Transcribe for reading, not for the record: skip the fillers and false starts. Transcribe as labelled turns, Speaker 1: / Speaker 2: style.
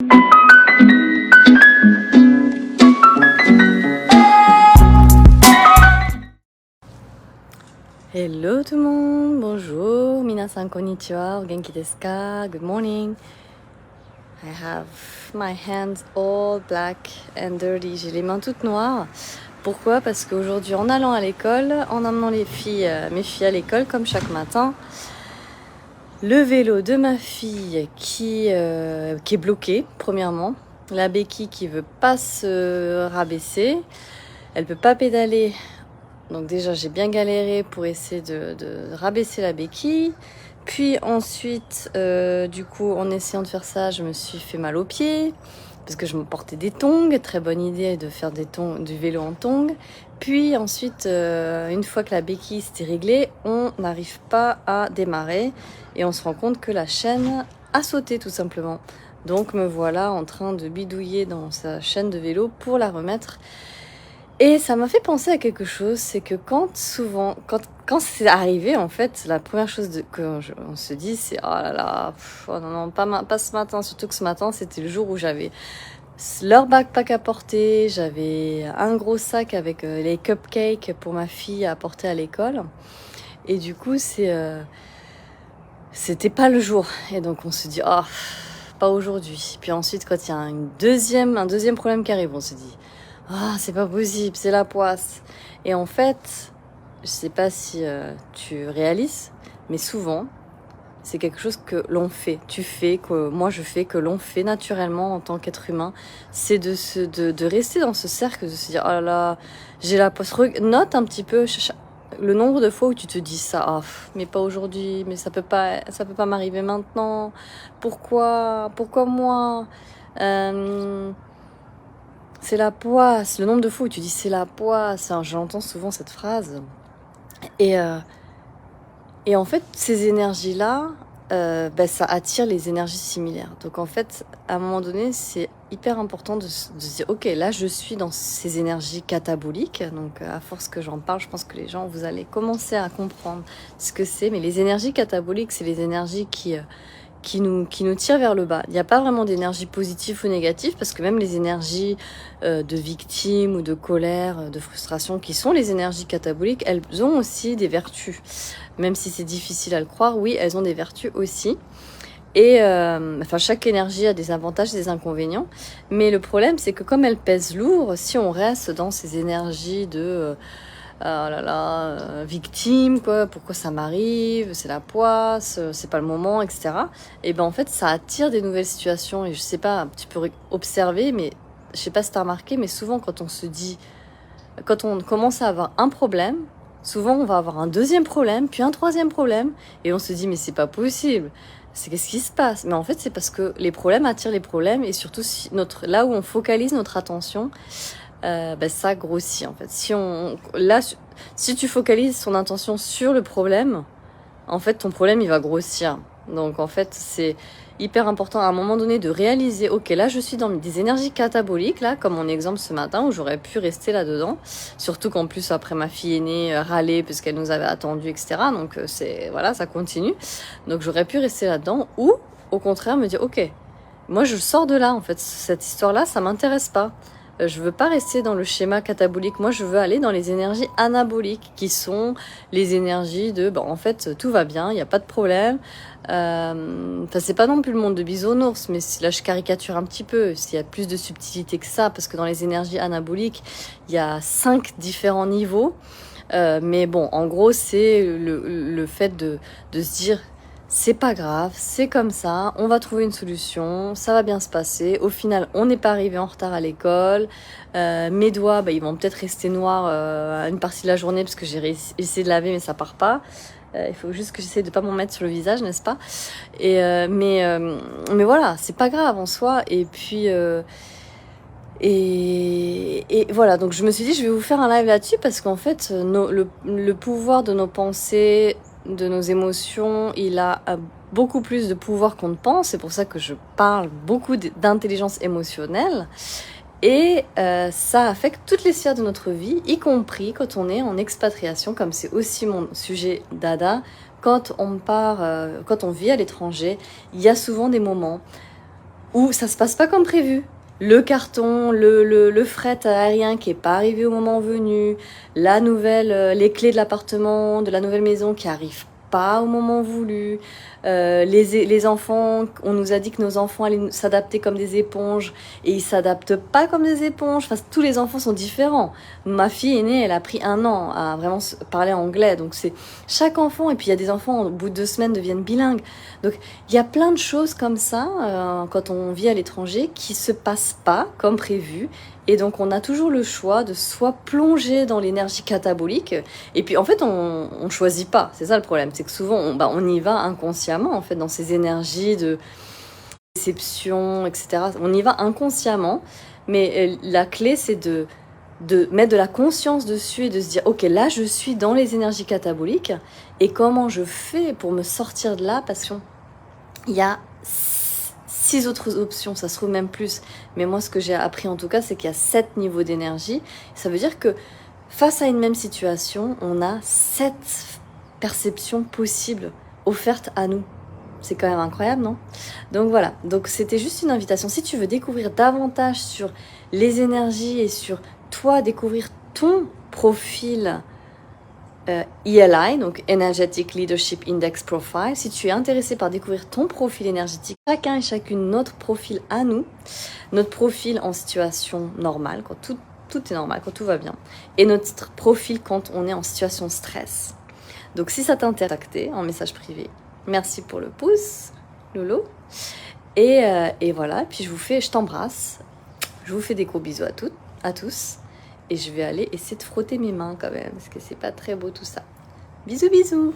Speaker 1: Hello tout le monde, bonjour, minasan konnichiwa, o genki desu ka, good morning. I have my hands all black and dirty, j'ai les mains toutes noires. Pourquoi? Parce qu'aujourd'hui, en allant à l'école, en amenant mes filles à l'école, comme chaque matin, le vélo de ma fille qui est bloqué, premièrement, la béquille qui veut pas se rabaisser, elle peut pas pédaler. Donc déjà, j'ai bien galéré pour essayer de rabaisser la béquille. Puis ensuite, du coup, en essayant de faire ça, je me suis fait mal aux pieds parce que je me portais des tongs. Très bonne idée de faire du vélo en tongs. Puis ensuite, une fois que la béquille s'était réglée, on n'arrive pas à démarrer et on se rend compte que la chaîne a sauté tout simplement. Donc me voilà en train de bidouiller dans sa chaîne de vélo pour la remettre. Et ça m'a fait penser à quelque chose, c'est que quand c'est arrivé, en fait, la première chose on se dit, c'est oh là là, oh non, pas ce matin, surtout que ce matin, c'était le jour où j'avais leur backpack à porter, j'avais un gros sac avec les cupcakes pour ma fille à porter à l'école. Et du coup, c'était pas le jour. Et donc, on se dit, oh, pas aujourd'hui. Puis ensuite, quand il y a un deuxième problème qui arrive, on se dit, ah, c'est pas possible, c'est la poisse. Et en fait, je sais pas si tu réalises, mais souvent, c'est quelque chose que l'on fait. Tu fais, que moi je fais, que l'on fait naturellement en tant qu'être humain. C'est de rester dans ce cercle, de se dire, oh là là, j'ai la poisse. Note un petit peu le nombre de fois où tu te dis ça. Oh, mais pas aujourd'hui, mais ça peut pas m'arriver maintenant. Pourquoi moi? C'est la poisse, le nombre de fois où tu dis c'est la poisse, hein, j'entends souvent cette phrase. Et en fait, ces énergies-là, ça attire les énergies similaires. Donc en fait, à un moment donné, c'est hyper important de se dire, ok, là je suis dans ces énergies cataboliques. Donc à force que j'en parle, je pense que les gens, vous allez commencer à comprendre ce que c'est. Mais les énergies cataboliques, c'est les énergies qui nous tire vers le bas. Il n'y a pas vraiment d'énergie positive ou négative parce que même les énergies de victime ou de colère, de frustration qui sont les énergies cataboliques, elles ont aussi des vertus. Même si c'est difficile à le croire, oui, elles ont des vertus aussi. Et chaque énergie a des avantages et des inconvénients. Mais le problème, c'est que comme elles pèsent lourd, si on reste dans ces énergies de oh là là, victime, quoi, pourquoi ça m'arrive, c'est la poisse, c'est pas le moment, etc. Et ben en fait, ça attire des nouvelles situations. Et je sais pas, tu peux observer, mais je sais pas si t'as remarqué, mais souvent quand on commence à avoir un problème, souvent on va avoir un deuxième problème, puis un troisième problème, et on se dit mais c'est pas possible. Qu'est-ce qui se passe? Mais en fait, c'est parce que les problèmes attirent les problèmes, et surtout là où on focalise notre attention, ça grossit en fait. Si tu focalises ton attention sur le problème, en fait ton problème il va grossir. Donc en fait c'est hyper important à un moment donné de réaliser, ok, là je suis dans des énergies cataboliques, là comme mon exemple ce matin où j'aurais pu rester là-dedans, surtout qu'en plus après ma fille aînée râlait parce qu'elle nous avait attendu, etc. Donc voilà, ça continue. Donc j'aurais pu rester là-dedans, ou au contraire me dire, ok, moi je sors de là en fait, cette histoire-là ça m'intéresse pas. Je veux pas rester dans le schéma catabolique. Moi, je veux aller dans les énergies anaboliques, qui sont les énergies de, en fait, tout va bien, il n'y a pas de problème. C'est pas non plus le monde de bisounours, mais là, je caricature un petit peu. S'il y a plus de subtilité que ça, parce que dans les énergies anaboliques, il y a 5 différents niveaux. Mais bon, en gros, c'est le fait de se dire, c'est pas grave, c'est comme ça, on va trouver une solution, ça va bien se passer. Au final, on n'est pas arrivé en retard à l'école. Mes doigts, ils vont peut-être rester noirs une partie de la journée parce que j'ai essayé de laver, mais ça part pas. Il faut juste que j'essaie de pas m'en mettre sur le visage, n'est-ce pas? Mais voilà, c'est pas grave en soi. Et puis et voilà, donc je me suis dit, je vais vous faire un live là-dessus parce qu'en fait, le pouvoir de nos pensées, de nos émotions, il a beaucoup plus de pouvoir qu'on ne pense. C'est pour ça que je parle beaucoup d'intelligence émotionnelle. Et ça affecte toutes les sphères de notre vie, y compris quand on est en expatriation, comme c'est aussi mon sujet dada. Quand on part, quand on vit à l'étranger, il y a souvent des moments où ça se passe pas comme prévu. Le carton, le fret aérien qui est pas arrivé au moment venu, la nouvelle, les clés de l'appartement, de la nouvelle maison qui arrivent pas au moment voulu, les enfants, on nous a dit que nos enfants allaient s'adapter comme des éponges et ils s'adaptent pas comme des éponges. Enfin, tous les enfants sont différents. Ma fille aînée, elle a pris 1 an à vraiment parler anglais, donc c'est chaque enfant. Et puis il y a des enfants au bout de 2 semaines deviennent bilingues. Donc il y a plein de choses comme ça quand on vit à l'étranger qui se passent pas comme prévu. Et donc on a toujours le choix de soit plonger dans l'énergie catabolique, et puis en fait on choisit pas, c'est ça le problème, c'est que souvent on y va inconsciemment en fait dans ces énergies de déception, etc. On y va inconsciemment, mais la clé c'est de mettre de la conscience dessus et de se dire ok, là je suis dans les énergies cataboliques et comment je fais pour me sortir de là, parce qu'il y a 6 autres options, ça se trouve même plus. Mais moi, ce que j'ai appris en tout cas, c'est qu'il y a 7 niveaux d'énergie. Ça veut dire que face à une même situation, on a 7 perceptions possibles offertes à nous. C'est quand même incroyable, non? Donc voilà, donc c'était juste une invitation. Si tu veux découvrir davantage sur les énergies et sur toi, découvrir ton profil ELI, donc Energetic Leadership Index Profile. Si tu es intéressé par découvrir ton profil énergétique, chacun et chacune notre profil à nous, notre profil en situation normale, quand tout est normal, quand tout va bien, et notre profil quand on est en situation stress. Donc si ça t'intéresse, contactez en message privé. Merci pour le pouce, Lolo. Et voilà, puis je t'embrasse, je vous fais des gros bisous à tous. Et je vais aller essayer de frotter mes mains quand même, parce que c'est pas très beau tout ça. Bisous, bisous!